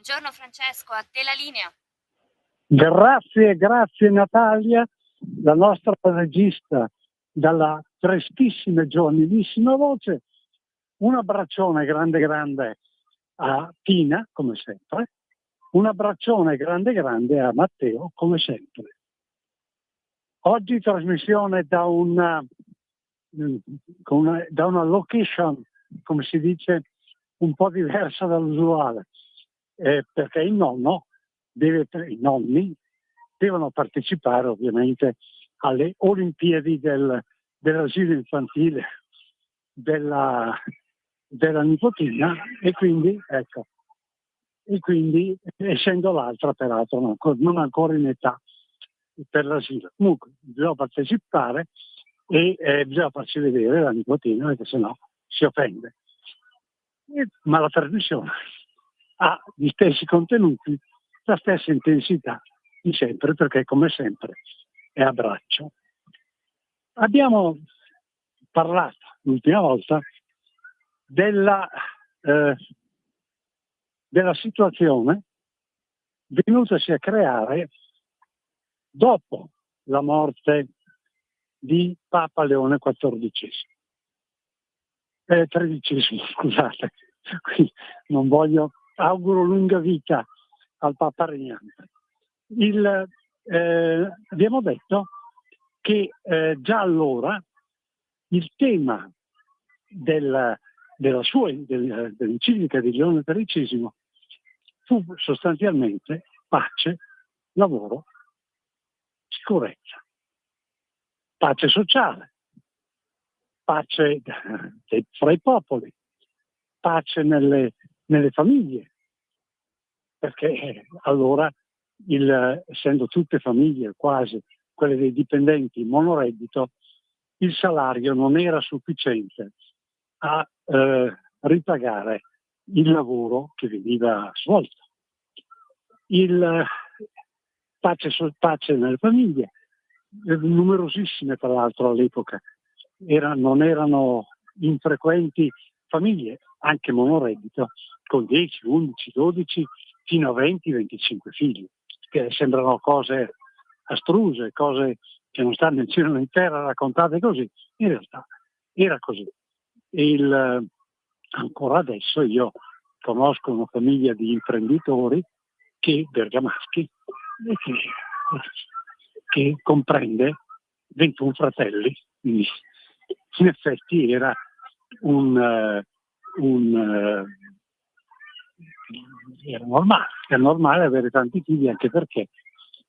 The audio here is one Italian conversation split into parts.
Buongiorno Francesco, a te la linea. Grazie, grazie Natalia, la nostra regista dalla freschissima e giovanilissima voce. Un abbraccione grande grande a Tina, come sempre. Un abbraccione grande grande a Matteo, come sempre. Oggi trasmissione da una location, come si dice, un po' diversa dall'usuale, perché i nonni devono partecipare ovviamente alle Olimpiadi dell'asilo infantile della nipotina e quindi essendo l'altra peraltro non ancora in età per l'asilo, comunque bisogna partecipare e bisogna farci vedere la nipotina perché sennò si offende. Ma la trasmissione ha gli stessi contenuti, la stessa intensità di sempre, perché come sempre è a braccio. Abbiamo parlato l'ultima volta della situazione venutasi a creare dopo la morte di Papa Leone XIV. XIII, scusate, qui non auguro lunga vita al Papa regnante. Abbiamo detto che già allora il tema dell'enciclica di Leone XIII fu sostanzialmente pace, lavoro, sicurezza, pace sociale, pace fra i popoli, pace nelle famiglie, perché allora, essendo tutte famiglie quasi, quelle dei dipendenti monoreddito, il salario non era sufficiente a ripagare il lavoro che veniva svolto. Pace nelle famiglie, numerosissime tra l'altro all'epoca, non erano infrequenti famiglie, anche monoreddito, con 10, 11, 12, fino a 20, 25 figli, che sembrano cose astruse, cose che non stanno in cielo né in terra raccontate così. In realtà era così. Ancora adesso io conosco una famiglia di imprenditori bergamaschi che comprende 21 fratelli, quindi in effetti era era normale avere tanti figli, anche perché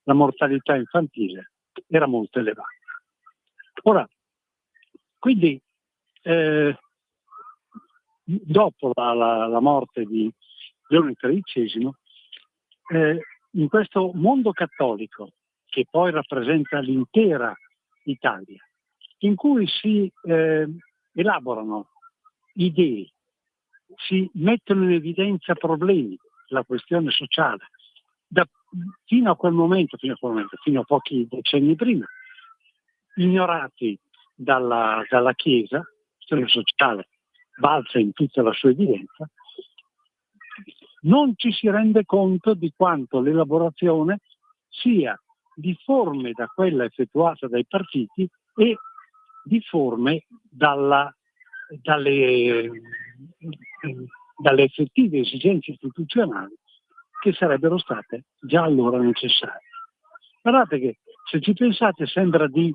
la mortalità infantile era molto elevata. Ora, quindi dopo la morte di Leone XIII, in questo mondo cattolico, che poi rappresenta l'intera Italia, in cui si elaborano idee, si mettono in evidenza problemi, la questione sociale, fino a pochi decenni prima, ignorati dalla Chiesa, la questione sociale balza in tutta la sua evidenza, non ci si rende conto di quanto l'elaborazione sia difforme da quella effettuata dai partiti e difforme dalle effettive esigenze istituzionali che sarebbero state già allora necessarie. Guardate che se ci pensate sembra di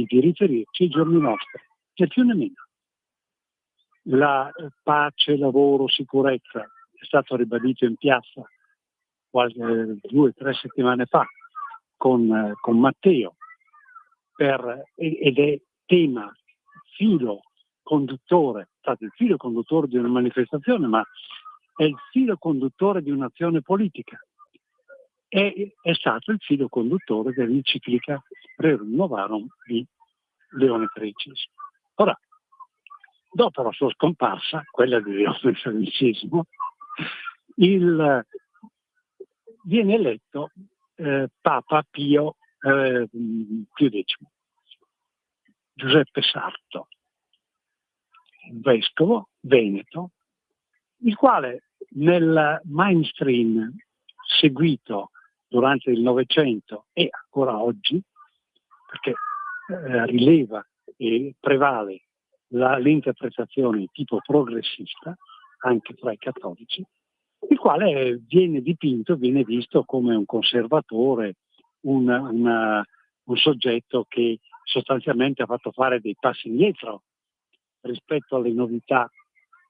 riferirci ai giorni nostri, né più né meno. La pace, lavoro, sicurezza è stato ribadito in piazza 2 o 3 settimane fa con Matteo, ed è tema filo conduttore, il filo conduttore di una manifestazione, ma è il filo conduttore di un'azione politica. È stato il filo conduttore dell'enciclica Rerum Novarum di Leone XIII. Ora, dopo la sua scomparsa, quella di Leone XIII, viene eletto Papa Pio X, Giuseppe Sarto, vescovo veneto, il quale nel mainstream seguito durante il Novecento e ancora oggi, perché rileva e prevale l'interpretazione tipo progressista anche tra i cattolici, il quale viene dipinto, viene visto come un conservatore, un soggetto che sostanzialmente ha fatto fare dei passi indietro rispetto alle novità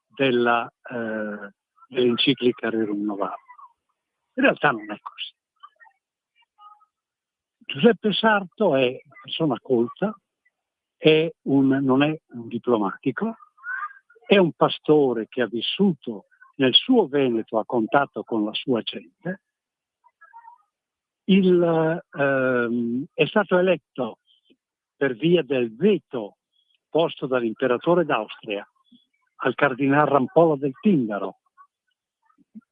dell'enciclica Rerum Novarum. In realtà non è così. Giuseppe Sarto è una persona colta, non è un diplomatico, è un pastore che ha vissuto nel suo Veneto a contatto con la sua gente, è stato eletto per via del veto posto dall'imperatore d'Austria al cardinal Rampolla del Tindaro,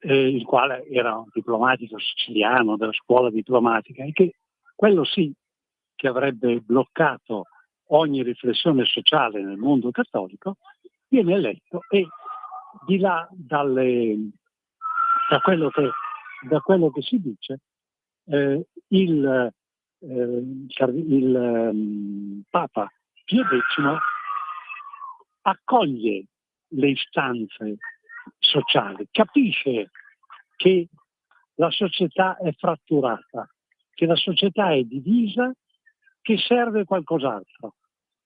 il quale era un diplomatico siciliano della scuola diplomatica e che quello sì che avrebbe bloccato ogni riflessione sociale nel mondo cattolico, viene eletto e di là da quello che si dice, il Papa Pio X accoglie le istanze sociali, capisce che la società è fratturata, che la società è divisa, che serve qualcos'altro,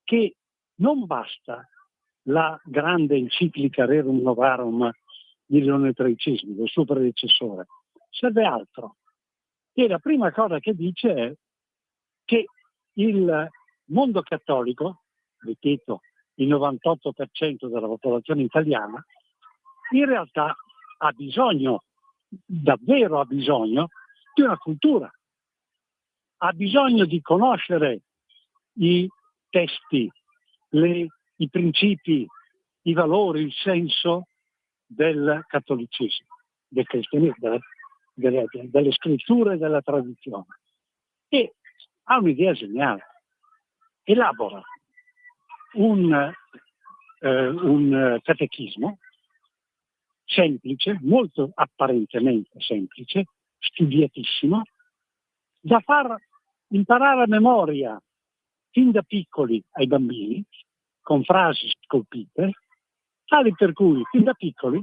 che non basta la grande enciclica Rerum Novarum di Leone XIII, del suo predecessore, serve altro. E la prima cosa che dice è che il mondo cattolico, ripeto, il 98% della popolazione italiana, in realtà ha bisogno, davvero ha bisogno, di una cultura. Ha bisogno di conoscere i testi, i principi, i valori, il senso del cattolicesimo, del cristianesimo, delle scritture e della tradizione. E ha un'idea geniale. Elabora un catechismo semplice, molto apparentemente semplice, studiatissimo, da far imparare a memoria fin da piccoli ai bambini, con frasi scolpite, tali per cui fin da piccoli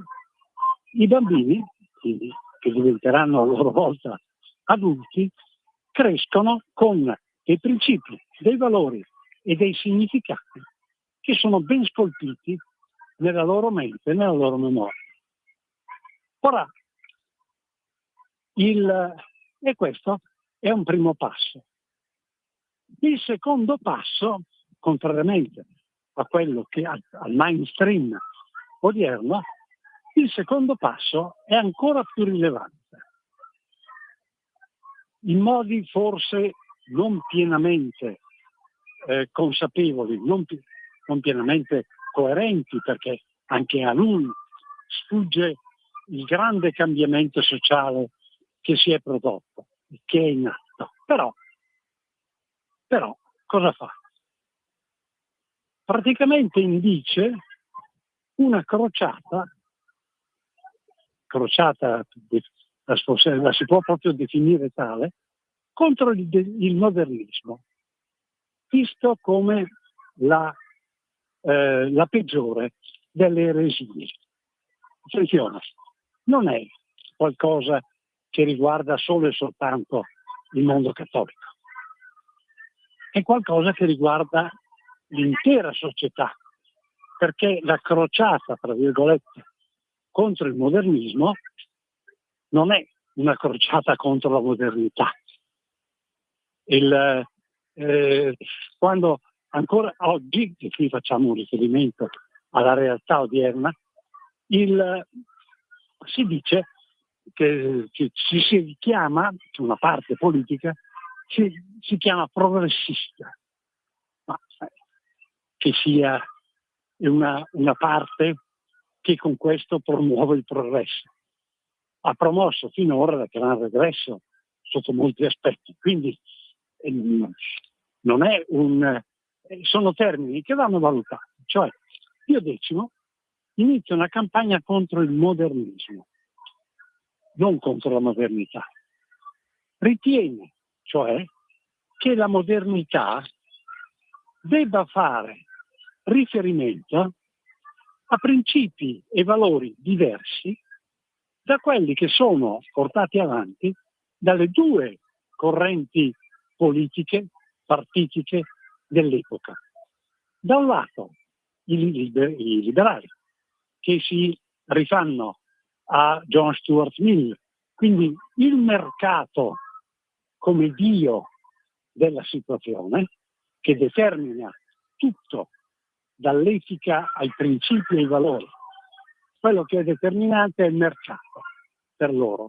i bambini, quindi, che diventeranno a loro volta adulti, crescono con dei principi, dei valori e dei significati che sono ben scolpiti nella loro mente e nella loro memoria. Ora, e questo è un primo passo. Il secondo passo, contrariamente a quello che al mainstream odierno, il secondo passo è ancora più rilevante. In modi forse non pienamente consapevoli, non pienamente coerenti, perché anche a lui sfugge il grande cambiamento sociale che si è prodotto, che è in atto. Però cosa fa? Praticamente indice una crociata la si può proprio definire tale, contro il modernismo, visto come la peggiore delle eresie. Attenzione, non è qualcosa che riguarda solo e soltanto il mondo cattolico, è qualcosa che riguarda l'intera società, perché la crociata, tra virgolette, contro il modernismo non è una crociata contro la modernità. Quando ancora oggi, e qui facciamo un riferimento alla realtà odierna, si dice che si richiama, una parte politica, si chiama progressista, ma che sia una parte che con questo promuove il progresso. Ha promosso finora il gran regresso sotto molti aspetti, quindi non è sono termini che vanno valutati. Cioè, Pio X inizia una campagna contro il modernismo, non contro la modernità. Ritiene, cioè, che la modernità debba fare riferimento a principi e valori diversi da quelli che sono portati avanti dalle due correnti politiche, partitiche dell'epoca. Da un lato i liberali, che si rifanno a John Stuart Mill, quindi il mercato come dio della situazione, che determina tutto, dall'etica ai principi e ai valori. Quello che è determinante è il mercato per loro.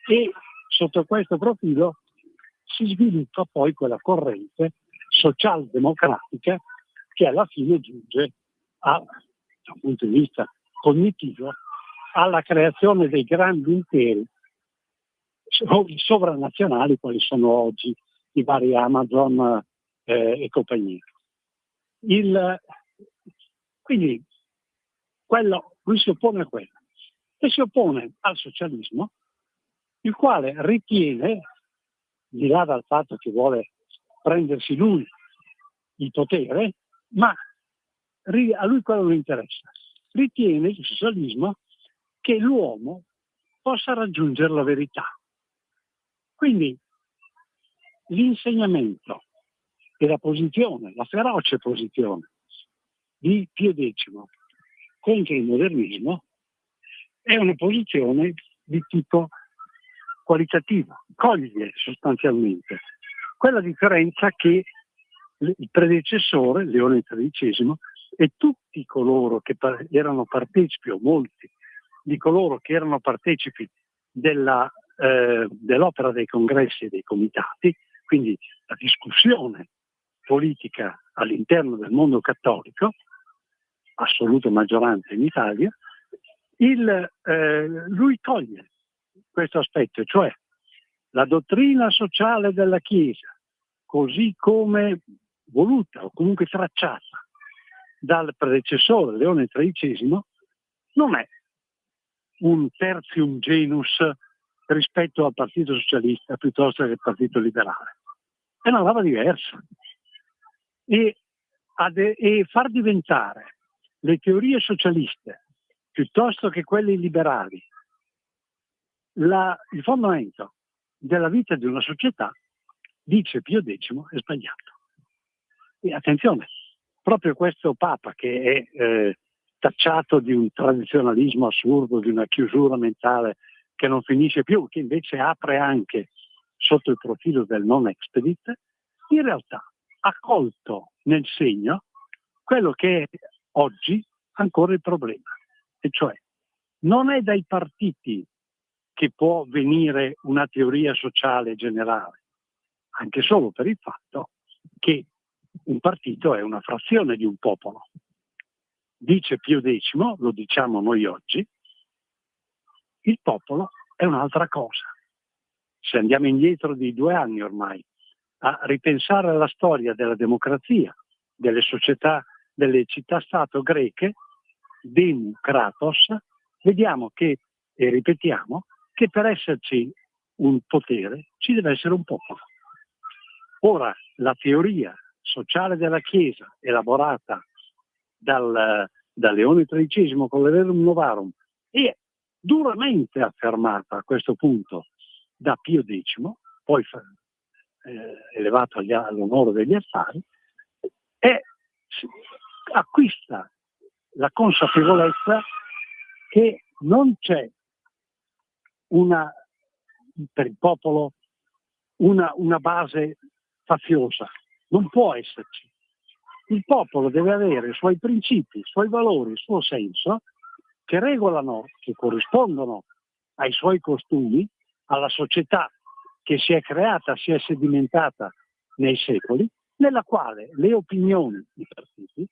E sotto questo profilo si sviluppa poi quella corrente socialdemocratica che alla fine giunge dal punto di vista cognitivo, alla creazione dei grandi imperi sovranazionali, quali sono oggi i vari Amazon e compagnia. Quindi lui si oppone a quello e si oppone al socialismo, il quale ritiene, di là dal fatto che vuole prendersi lui il potere, ma a lui quello non interessa. Ritiene il socialismo che l'uomo possa raggiungere la verità. Quindi l'insegnamento e la posizione, la feroce posizione di Pio X contro il modernismo è una posizione di tipo qualitativo, coglie sostanzialmente quella differenza che il predecessore, Leone XIII, e tutti coloro che erano partecipi, o molti di coloro che erano partecipi dell'opera dei congressi e dei comitati, quindi la discussione politica all'interno del mondo cattolico, assoluta maggioranza in Italia, lui toglie questo aspetto, cioè la dottrina sociale della Chiesa, così come voluta o comunque tracciata dal predecessore Leone XIII, non è un tertium genus rispetto al Partito Socialista piuttosto che al Partito Liberale. È una roba diversa. E far diventare le teorie socialiste piuttosto che quelle liberali il fondamento della vita di una società, dice Pio X, è sbagliato. E attenzione, proprio questo Papa, che è tacciato di un tradizionalismo assurdo, di una chiusura mentale che non finisce più, che invece apre anche sotto il profilo del non expedit, in realtà ha colto nel segno quello che è oggi ancora il problema, e cioè non è dai partiti che può venire una teoria sociale generale, anche solo per il fatto che un partito è una frazione di un popolo. Dice Pio X, lo diciamo noi oggi, il popolo è un'altra cosa. Se andiamo indietro di 2 anni ormai a ripensare alla storia della democrazia, delle società, delle città-stato greche, Demokratos, vediamo che, e ripetiamo, che per esserci un potere ci deve essere un popolo. Ora, la teoria sociale della Chiesa, elaborata da Leone XIII con l'Rerum Novarum, è duramente affermata a questo punto da Pio X, poi elevato all'onore degli affari, e acquista la consapevolezza che non c'è per il popolo una base faziosa, non può esserci. Il popolo deve avere i suoi principi, i suoi valori, il suo senso, che regolano, che corrispondono ai suoi costumi, alla società che si è creata, si è sedimentata nei secoli, nella quale le opinioni dei partiti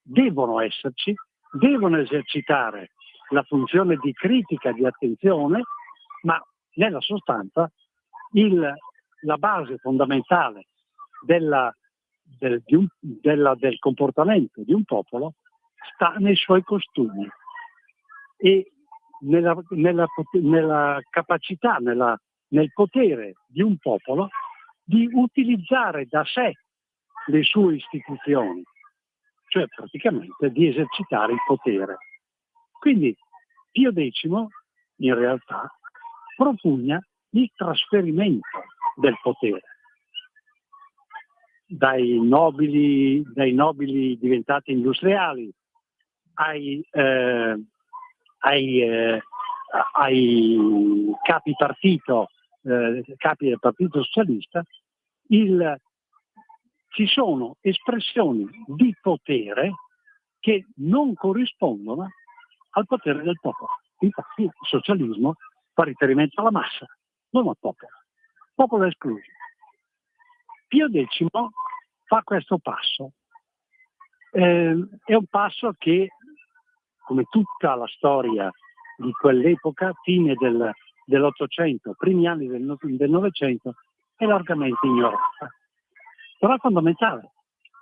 devono esserci, devono esercitare la funzione di critica, di attenzione, ma nella sostanza la base fondamentale del comportamento di un popolo sta nei suoi costumi. E nella capacità, nel potere di un popolo di utilizzare da sé le sue istituzioni, cioè praticamente di esercitare il potere. Quindi Pio X in realtà propugna il trasferimento del potere dai nobili diventati industriali ai capi capi del Partito Socialista. Ci sono espressioni di potere che non corrispondono al potere del popolo. Infatti il socialismo fa riferimento alla massa, non al popolo. Il popolo è escluso. Pio X fa questo passo. È un passo che, come tutta la storia di quell'epoca, fine dell'Ottocento, primi anni del Novecento, è largamente ignorata. Però è fondamentale,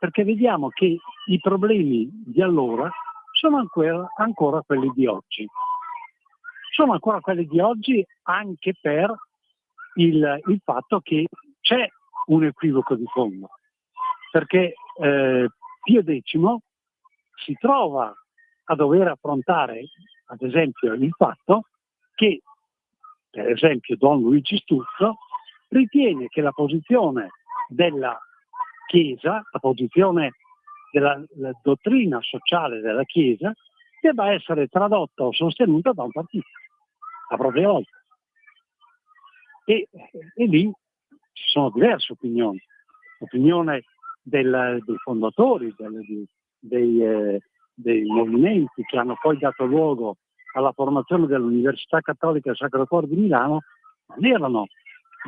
perché vediamo che i problemi di allora sono ancora quelli di oggi. Sono ancora quelli di oggi anche per il fatto che c'è un equivoco di fondo, perché Pio X si trova a dover affrontare, ad esempio, il fatto che, per esempio, Don Luigi Sturzo ritiene che la posizione della Chiesa, la posizione della dottrina sociale della Chiesa, debba essere tradotta o sostenuta da un partito, a propria volta. E lì ci sono diverse opinioni. L'opinione dei fondatori, dei movimenti che hanno poi dato luogo alla formazione dell'Università Cattolica del Sacro Cuore di Milano non erano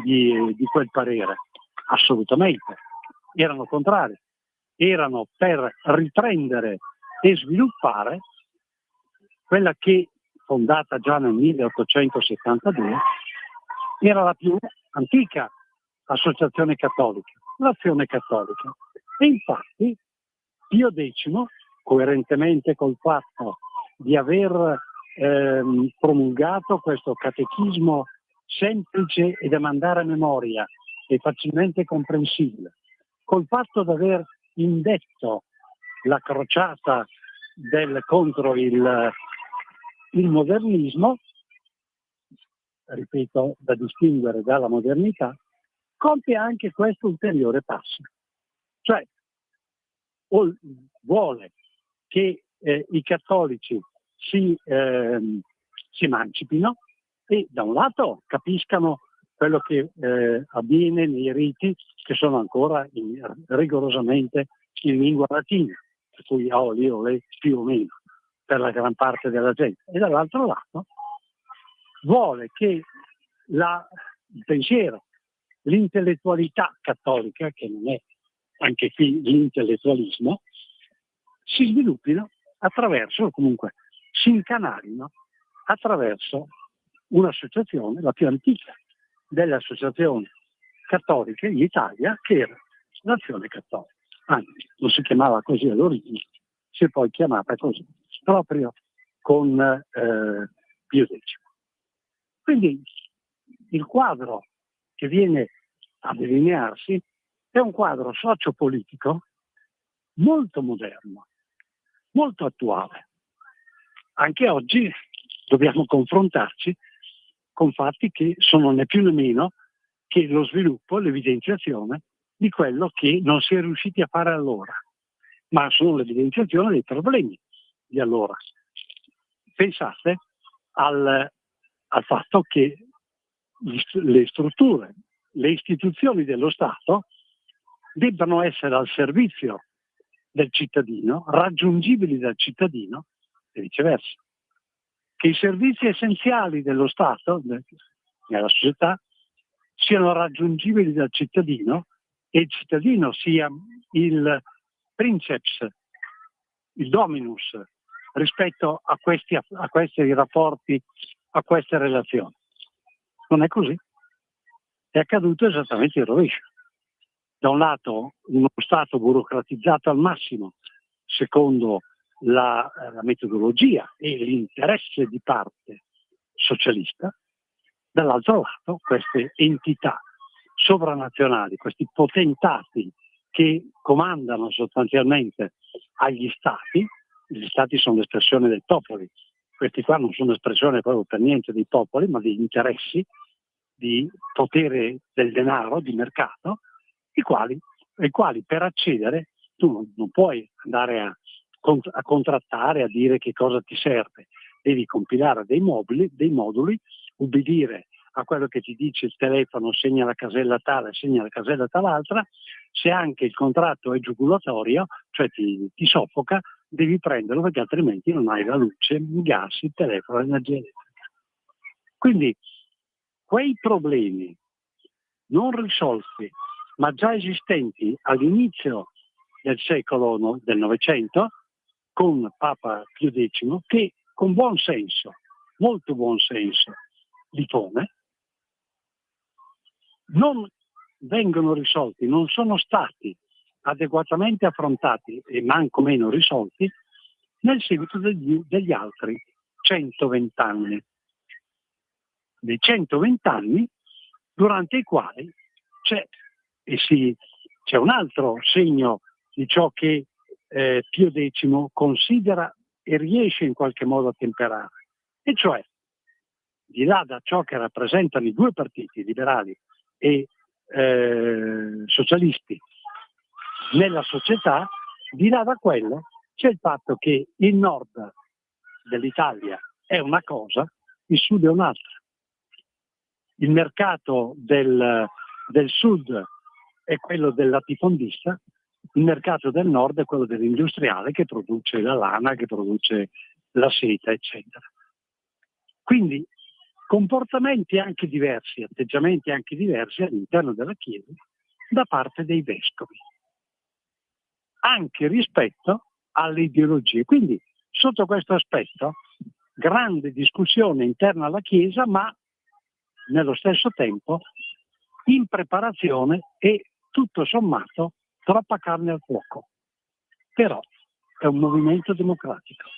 di quel parere, assolutamente. Erano contrari, erano per riprendere e sviluppare quella che, fondata già nel 1872, era la più antica associazione cattolica, l'Azione Cattolica. E infatti Pio X, coerentemente col fatto di aver promulgato questo catechismo semplice e da mandare a memoria e facilmente comprensibile, col fatto di aver indetto la crociata contro il modernismo, ripeto, da distinguere dalla modernità, compie anche questo ulteriore passo. Cioè, vuole che i cattolici si emancipino e da un lato capiscano quello che avviene nei riti che sono ancora rigorosamente in lingua latina, per cui io le più o meno per la gran parte della gente, e dall'altro lato vuole che il pensiero, l'intellettualità cattolica, che non è anche qui l'intellettualismo, si sviluppino attraverso, comunque si incanalino attraverso un'associazione, la più antica delle associazioni cattoliche in Italia, che era l'Azione Cattolica. Anzi, non si chiamava così all'origine, si è poi chiamata così, proprio con Pio X. Quindi il quadro che viene a delinearsi è un quadro sociopolitico molto moderno, molto attuale. Anche oggi dobbiamo confrontarci con fatti che sono né più né meno che lo sviluppo, l'evidenziazione di quello che non si è riusciti a fare allora, ma sono l'evidenziazione dei problemi di allora. Pensate al fatto che le strutture, le istituzioni dello Stato debbano essere al servizio del cittadino, raggiungibili dal cittadino e viceversa. Che i servizi essenziali dello Stato, nella società, siano raggiungibili dal cittadino e il cittadino sia il princeps, il dominus rispetto a questi rapporti, a queste relazioni. Non è così. È accaduto esattamente il rovescio. Da un lato uno Stato burocratizzato al massimo, secondo la metodologia e l'interesse di parte socialista, dall'altro lato queste entità sovranazionali, questi potentati che comandano sostanzialmente agli stati. Gli stati sono l'espressione dei popoli, questi qua non sono espressione proprio per niente dei popoli, ma di interessi, di potere del denaro, di mercato, ai quali per accedere tu non puoi andare a contrattare, a dire che cosa ti serve, devi compilare dei moduli, ubbidire a quello che ti dice il telefono, segna la casella tale, segna la casella tal'altra. Se anche il contratto è giugulatorio, cioè ti soffoca, devi prenderlo perché altrimenti non hai la luce, il gas, il telefono, l'energia elettrica. Quindi quei problemi non risolti, ma già esistenti all'inizio del Novecento, con Papa Pio X, che con buon senso, molto buon senso, li pone, non vengono risolti, non sono stati adeguatamente affrontati e manco meno risolti nel seguito degli altri 120 anni. Dei 120 anni durante i quali c'è un altro segno di ciò che Pio X considera e riesce in qualche modo a temperare, e cioè, di là da ciò che rappresentano i due partiti, liberali e socialisti, nella società, di là da quello c'è il fatto che il nord dell'Italia è una cosa, il sud è un'altra. Il mercato del sud è quello del latifondista, il mercato del nord è quello dell'industriale che produce la lana, che produce la seta, eccetera. Quindi comportamenti anche diversi, atteggiamenti anche diversi all'interno della Chiesa da parte dei vescovi, anche rispetto alle ideologie. Quindi sotto questo aspetto grande discussione interna alla Chiesa, ma nello stesso tempo in preparazione e tutto sommato troppa carne al fuoco. Però è un movimento democratico,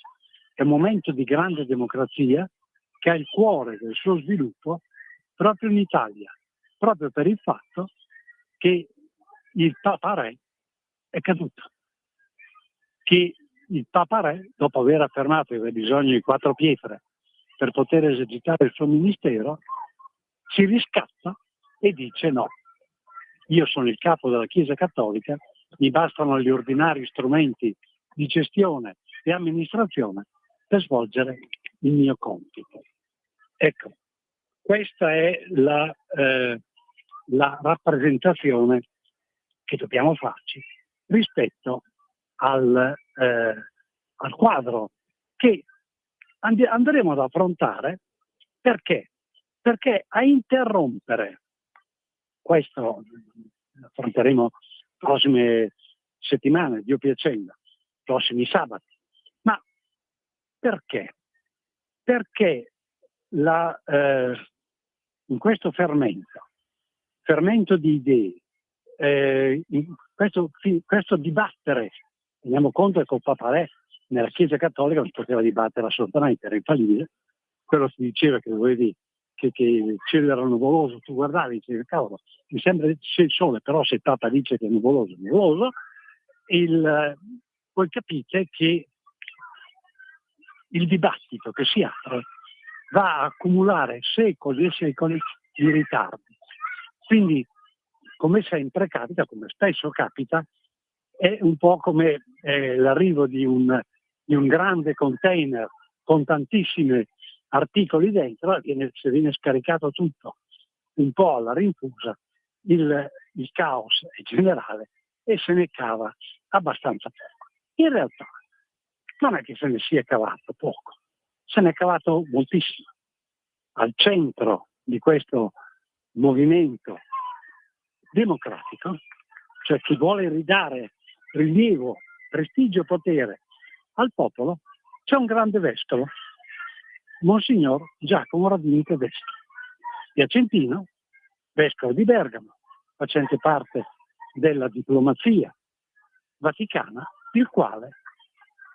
è un momento di grande democrazia che ha il cuore del suo sviluppo proprio in Italia, proprio per il fatto che il Papa Re è caduto, che il Papa Re, dopo aver affermato che aveva bisogno di 4 pietre per poter esercitare il suo ministero, si riscatta e dice no, io sono il capo della Chiesa Cattolica, mi bastano gli ordinari strumenti di gestione e amministrazione per svolgere il mio compito. Ecco, questa è la rappresentazione che dobbiamo farci rispetto al quadro che andremo ad affrontare. Perché? Perché a interrompere, questo affronteremo prossime settimane, Dio piacendo, prossimi sabati, ma perché? Perché in questo fermento di idee, in questo dibattere, teniamo conto che col Papa Re nella Chiesa Cattolica non si poteva dibattere assolutamente, era infallibile. Quello si diceva che dovevi che il cielo era nuvoloso, tu guardavi e dicevi cavolo, mi sembra che c'è il sole, però se il Papa dice che è nuvoloso, voi capite che il dibattito che si apre va a accumulare secoli e secoli di ritardi. Quindi, come sempre capita, come spesso capita, è un po' come l'arrivo di un grande container con tantissimi articoli dentro, se viene scaricato tutto un po' alla rinfusa, il caos è generale e se ne cava abbastanza poco. In realtà non è che se ne sia cavato poco, se ne è cavato moltissimo. Al centro di questo movimento democratico, cioè chi vuole ridare rilievo, prestigio e potere al popolo, c'è un grande vescovo, Monsignor Giacomo Radini Tedeschi, piacentino, vescovo di Bergamo, facente parte della diplomazia vaticana, il quale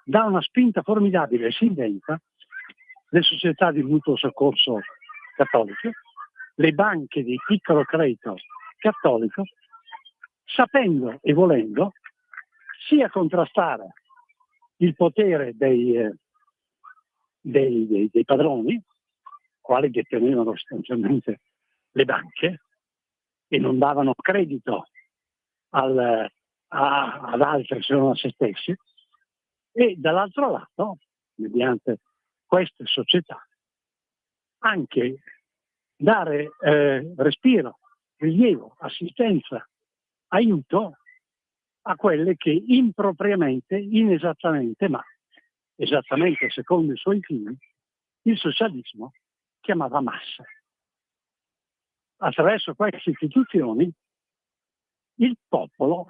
dà una spinta formidabile e si inventa le società di mutuo soccorso cattoliche, le banche di piccolo credito cattolico, sapendo e volendo sia contrastare il potere dei padroni, quali detenevano sostanzialmente le banche e non davano credito ad altri se non a se stessi, e dall'altro lato, mediante queste società, anche dare respiro, rilievo, assistenza, aiuto a quelle che impropriamente, inesattamente, ma esattamente secondo i suoi fini, il socialismo chiamava massa. Attraverso queste istituzioni il popolo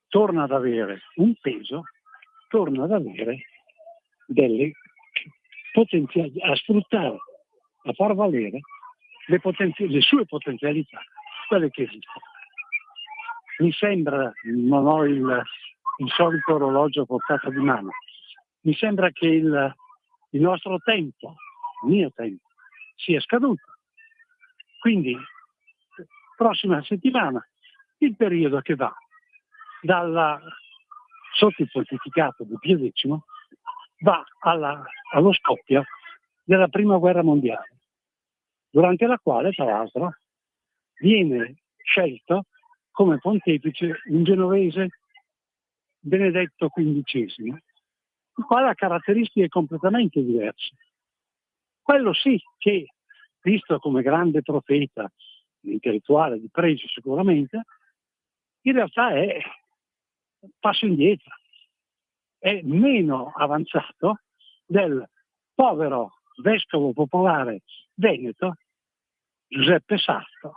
torna ad avere un peso, torna ad avere delle potenzialità, a sfruttare, a far valere le sue potenzialità, quelle che esistono. Mi sembra, non ho il solito orologio a portata di mano, mi sembra che il nostro tempo, il mio tempo, sia scaduto. Quindi, prossima settimana, il periodo che va sotto il pontificato di Pio X va allo scoppio della Prima Guerra Mondiale, durante la quale, tra l'altro, viene scelto come pontefice un genovese, Benedetto XV, il quale ha caratteristiche completamente diverse. Quello sì che, visto come grande profeta, intellettuale di pregio sicuramente, in realtà è passo indietro, è meno avanzato del povero vescovo popolare veneto Giuseppe Sarto,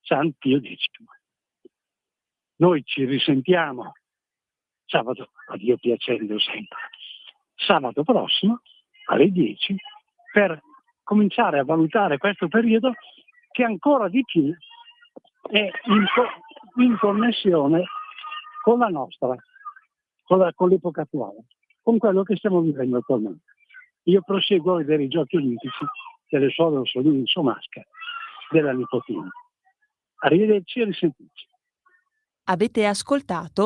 San Pio X. Noi ci risentiamo sabato, a Dio piacendo sempre, sabato prossimo alle 10 per cominciare a valutare questo periodo che ancora di più è in connessione con la nostra, con l'epoca attuale, con quello che stiamo vivendo attualmente. Io proseguo a vedere i giochi olimpici delle suore Orsolini in Somasca, della nipotina. Arrivederci e risentirci. Avete ascoltato